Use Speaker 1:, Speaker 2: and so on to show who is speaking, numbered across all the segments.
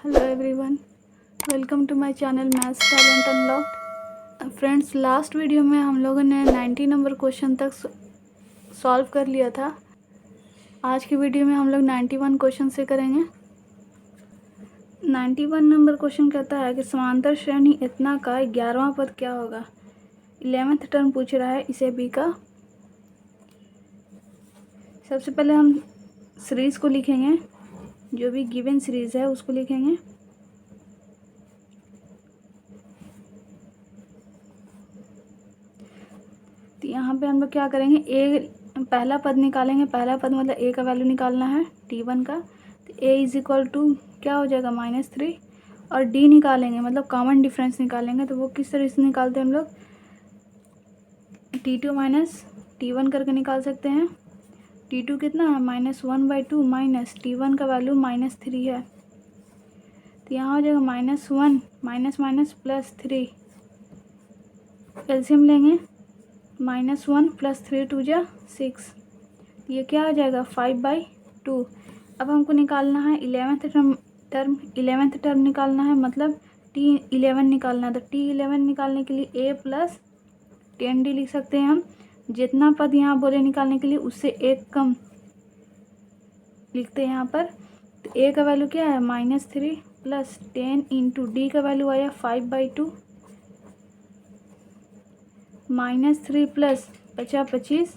Speaker 1: Hello everyone, welcome to my channel maths talent unlocked. Friends, last video में हम लोगों ने 90 नंबर क्वेश्चन तक सॉल्व कर लिया था। आज की वीडियो में हम लोग 91 क्वेश्चन से करेंगे। 91 नंबर क्वेश्चन कहता है कि समांतर श्रेणी इतना का 11वां पद क्या होगा। 11th टर्म पूछ रहा है इसे बी का। सबसे पहले हम सीरीज़ को लिखेंगे, जो भी गिवन सीरीज़ है उसको लिखेंगे। तो यहाँ पे हम लोग क्या करेंगे, पहला पद निकालेंगे। पहला पद मतलब ए का वैल्यू निकालना है T1 का। तो ए इज इक्वल टू क्या हो जाएगा -3, और डी निकालेंगे मतलब कॉमन डिफरेंस निकालेंगे। तो वो किस तरह से निकालते हैं हम लोग, T2 माइनस T1 करके निकाल सकते हैं। T2 कितना है -1/2 माइनस T1 का वैल्यू -3 है। तो यहाँ हो जाएगा -1 माइनस माइनस +3, एलसीएम लेंगे। -1 + 3 2 जा 6, ये क्या आ जाएगा 5/2। अब हमको निकालना है 11th टर्म निकालना है, मतलब T11 निकालना है। तो T11 निकालने के लिए a + 10d लिख सकते हैं हम। जितना पद यहाँ बोले निकालने के लिए उससे एक कम लिखते हैं यहाँ पर। तो a का वैल्यू क्या है -3 + 10 × d का वैल्यू आया 5/2, -3 + 25,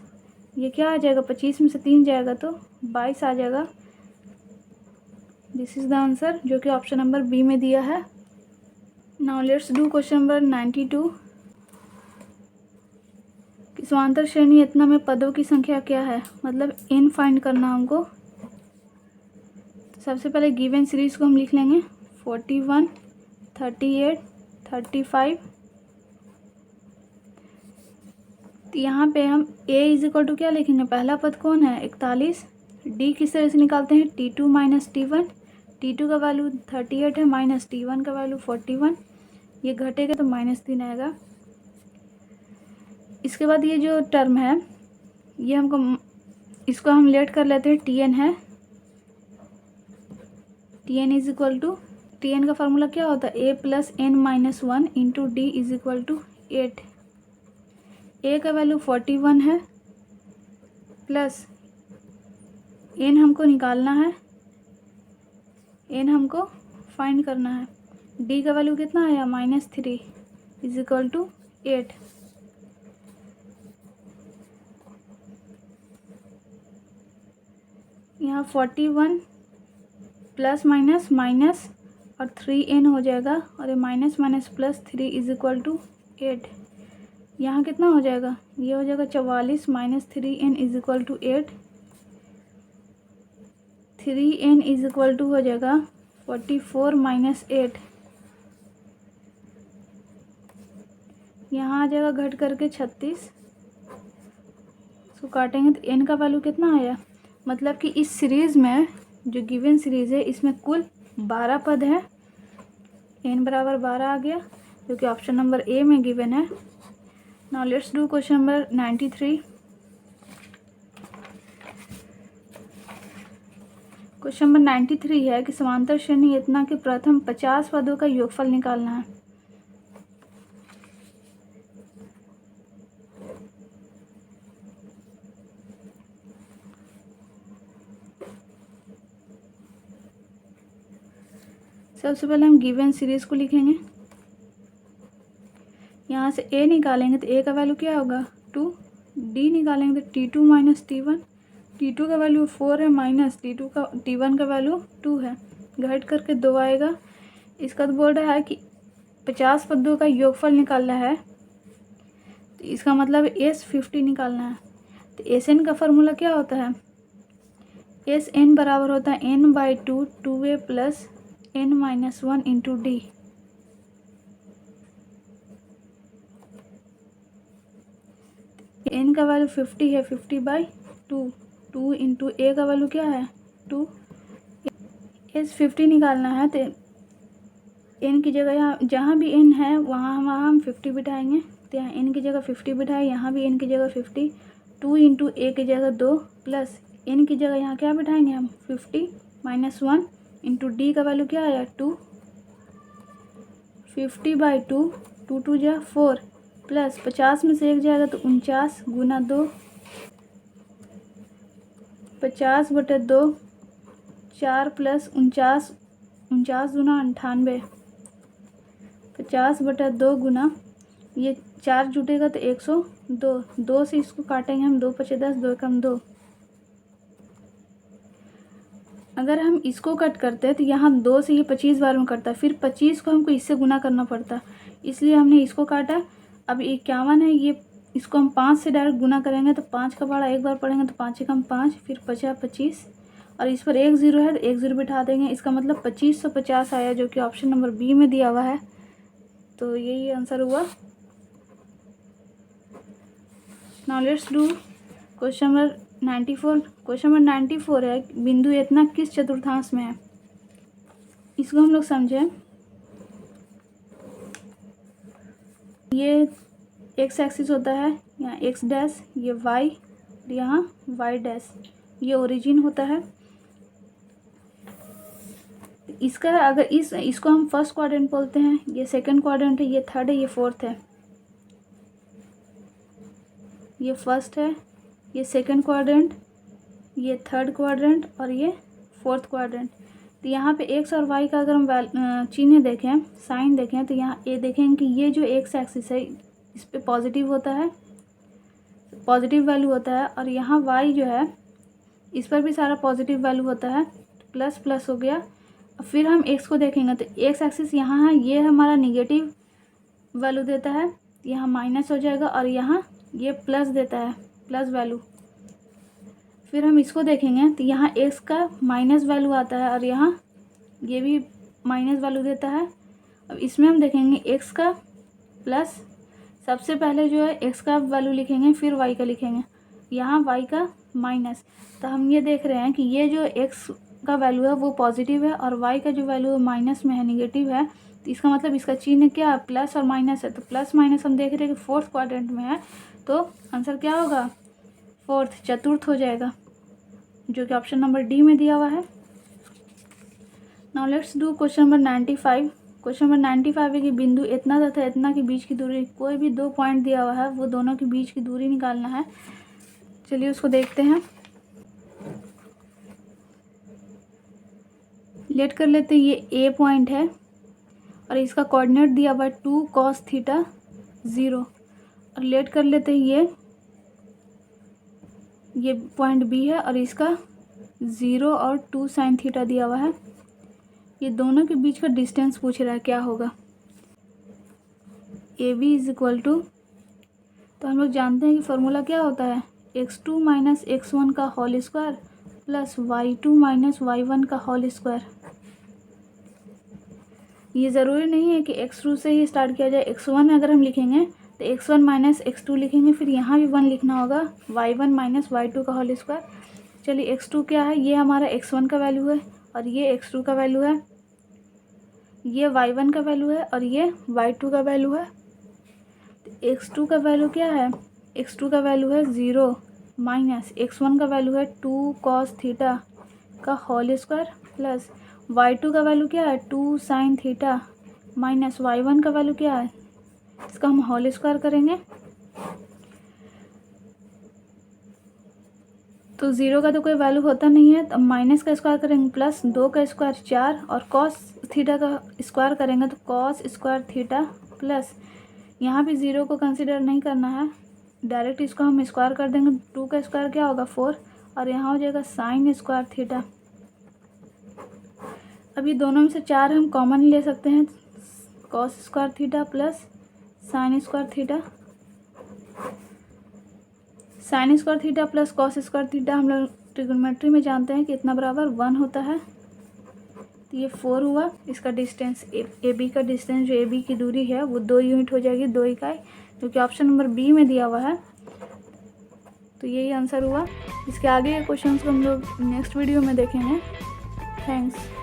Speaker 1: ये क्या आ जाएगा 25 में से 3 जाएगा तो 22 आ जाएगा। दिस इज़ द आंसर, जो कि ऑप्शन नंबर बी में दिया है। Now let's do question number 92। कि समांतर श्रेणी इतना में पदों की संख्या क्या है, मतलब n फाइंड करना हमको। तो सबसे पहले गिवन सीरीज को हम लिख लेंगे 41, 38, 35। तो यहाँ पे हम a इज इक्वल टू क्या लिखेंगे, पहला पद कौन है 41। d किस तरह से निकालते हैं, T2 माइनस T1। T2 का वैल्यू 38 है माइनस T1 का वैल्यू 41, ये घटेगा तो -3 आएगा। इसके बाद ये जो टर्म है ये इसको हम लेट कर लेते हैं, Tn है। Tn is equal to, Tn का फार्मूला क्या होता है a + n - 1 × d is equal to 8। a का वैल्यू 41 है प्लस n हमको निकालना है, n हमको फाइंड करना है। d का वैल्यू कितना आया -3 इज इक्वल टू 8। यहाँ 41 प्लस माइनस माइनस और 3n हो जाएगा, और ये minus minus +3 is equal to 8। यहाँ कितना हो जाएगा, ये हो जाएगा 44 - 3n is equal to 8। 3n is equal to हो जाएगा 44 - 8। यहाँ आ जाएगा घट करके 36। इसको काटेंगे तो n का वैल्यू कितना आया, मतलब कि इस सीरीज़ में जो गिवन सीरीज़ है इसमें कुल 12 पद है। n बराबर 12 आ गया, जो कि ऑप्शन नंबर ए में गिवन है। Now let's do question number 93। Question number 93 है कि समांतर श्रेणी इतना के प्रथम 50 पदों का योगफल निकालना है। सबसे पहले हम गिवन सीरीज को लिखेंगे। यहाँ से a निकालेंगे तो a का वैल्यू क्या होगा 2। d निकालेंगे तो T2 माइनस T1। T2 का वैल्यू 4 है माइनस T1 का वैल्यू 2 है, घट करके 2 आएगा। इसका तो बोल रहा है कि 50 पदों का योगफल निकालना है, तो इसका मतलब S50 निकालना है। तो Sn का फार्मूला क्या होता है, Sn बराबर होता है n/2 2a + n - 1 × d। n का वैल्यू 50 है, 50/2, 2 × a का वैल्यू क्या है 2। S50 निकालना है तो n की जगह यहाँ जहाँ भी n है वहाँ हम 50 बिठाएंगे। तो यहाँ n की जगह 50 बिठाए, यहाँ भी n की जगह 50। 2 × a की जगह 2 प्लस n की जगह यहाँ क्या बिठाएंगे हम 50 - 1 इंटू डी का वैल्यू क्या आया 2, 50/2, 2 2 जा 4 प्लस 50 में से 1 जाएगा तो 49 गुना 2, 50/2, 4 प्लस 49, 49 दूना 98, 50/2 गुना ये 4 जुटेगा तो 102, 2 से इसको काटेंगे हम, 2 × 10, 2 × 2। अगर हम इसको कट करते हैं तो यहाँ 2 से ये 25 बार में कटता है, फिर 25 को हमको इससे गुना करना पड़ता, इसलिए हमने इसको काटा। अब 51 है, ये इसको हम 5 से डायरेक्ट गुना करेंगे तो 5 का पहाड़ा एक बार पढ़ेंगे तो 5 × 5, फिर 50 25 और इस पर 1 0 है तो 1 0 बिठा देंगे। इसका मतलब 2550 आया, जो कि ऑप्शन नंबर बी में दिया हुआ है। तो यही आंसर हुआ। Now let's do question number 94। Question number 94 है, बिंदु इतना किस चतुर्थांश में है। इसको हम लोग समझें। ये एक्स एक्सिस होता है, यहाँ एक्स डैश, ये वाई, यहाँ वाई डैश, ये ओरिजिन होता है। इसका अगर इसको हम फर्स्ट क्वाड्रेंट बोलते हैं, ये सेकंड क्वाड्रेंट है, ये थर्ड है, ये फोर्थ है। ये फर्स्ट है, ये सेकंड क्वाड्रेंट, ये थर्ड क्वाड्रेंट और ये फोर्थ क्वाड्रेंट। तो यहाँ पे एक्स और वाई का अगर हम चिन्ह देखें, साइन देखें, तो यहाँ ये देखेंगे कि ये जो एक्स एक्सिस है इस पे पॉजिटिव होता है, पॉजिटिव वैल्यू होता है, और यहाँ वाई जो है इस पर भी सारा पॉजिटिव वैल्यू होता है, प्लस प्लस हो गया। फिर हम एक्स को देखेंगे तो एक्स एक्सिस यहाँ है, ये हमारा निगेटिव वैल्यू देता है, यहाँ माइनस हो जाएगा, और यहाँ ये प्लस देता है, प्लस वैल्यू। फिर हम इसको देखेंगे तो यहाँ एक्स का माइनस वैल्यू आता है और यहाँ ये भी माइनस वैल्यू देता है। अब इसमें हम देखेंगे एक्स का प्लस, सबसे पहले जो है एक्स का वैल्यू लिखेंगे, फिर वाई का लिखेंगे, यहाँ वाई का माइनस। तो हम ये देख रहे हैं कि ये जो एक्स का वैल्यू है वो पॉजिटिव है और वाई का जो वैल्यू है माइनस में है, निगेटिव है। तो इसका मतलब इसका चिन्ह क्या है, प्लस और माइनस है। तो प्लस माइनस हम देख रहे हैं कि फोर्थ क्वाड्रेंट में है, तो आंसर क्या होगा, फोर्थ, चतुर्थ हो जाएगा, जो कि ऑप्शन नंबर डी में दिया हुआ है। Now let's do question number 95। Question number 95 है कि बिंदु इतना तथा इतना के बीच की दूरी, कोई भी 2 पॉइंट दिया हुआ है, वो दोनों के बीच की दूरी निकालना है। चलिए उसको देखते हैं। लेट कर लेते हैं, ये ए पॉइंट है और इसका कोऑर्डिनेट दिया हुआ है 2 cos थीटा 0, और लेट कर लेते हैं ये पॉइंट बी है और इसका 0 और 2 sin थीटा दिया हुआ है। ये दोनों के बीच का डिस्टेंस पूछ रहा है, क्या होगा। A B is equal to, तो हम लोग जानते हैं कि फॉर्मूला क्या होता है, x2 माइनस x1 का whole square plus y2 minus y1 का होल स्क्वायर। ये ज़रूरी नहीं है कि x2 से ही स्टार्ट किया जाए। x1 अगर हम लिखेंगे तो x1 माइनस x2 लिखेंगे, फिर यहाँ भी 1 लिखना होगा, y1 माइनस y2 का होल स्क्वायर। चलिए x2 क्या है, ये हमारा x1 का वैल्यू है और ये x2 का वैल्यू है, ये y1 का वैल्यू है और ये y2 का वैल्यू है। तो x2 का वैल्यू क्या है, x2 का वैल्यू है 0 माइनस x1 का वैल्यू है 2 cos थीटा का होल स्क्वायर प्लस y2 का वैल्यू क्या है 2 sin थीटा माइनस y1 का वैल्यू क्या है, इसका हम होल स्क्वायर करेंगे। तो 0 का तो कोई वैल्यू होता नहीं है, तो माइनस का स्क्वायर करेंगे, प्लस 2 का स्क्वायर 4 और cos थीटा का स्क्वायर करेंगे तो cos स्क्वायर थीटा प्लस, यहाँ भी 0 को कंसिडर नहीं करना है, डायरेक्ट इसको हम स्क्वायर कर देंगे। 2 का स्क्वायर क्या होगा 4 और यहाँ हो जाएगा sin स्क्वायर थीटा। अब ये दोनों में से 4 हम कॉमन ले सकते हैं, cos square theta plus sin square theta. sin square theta plus cos square theta हम लोग ट्रिग्नोमेट्री में जानते हैं कि इतना बराबर 1 होता है। तो ये 4 हुआ। इसका डिस्टेंस ए बी का डिस्टेंस, जो ए बी की दूरी है वो 2 यूनिट हो जाएगी, 2 इकाई, जो कि ऑप्शन नंबर बी में दिया हुआ है। तो यही आंसर हुआ। इसके आगे के क्वेश्चंस को हम लोग नेक्स्ट वीडियो में देखेंगे। थैंक्स।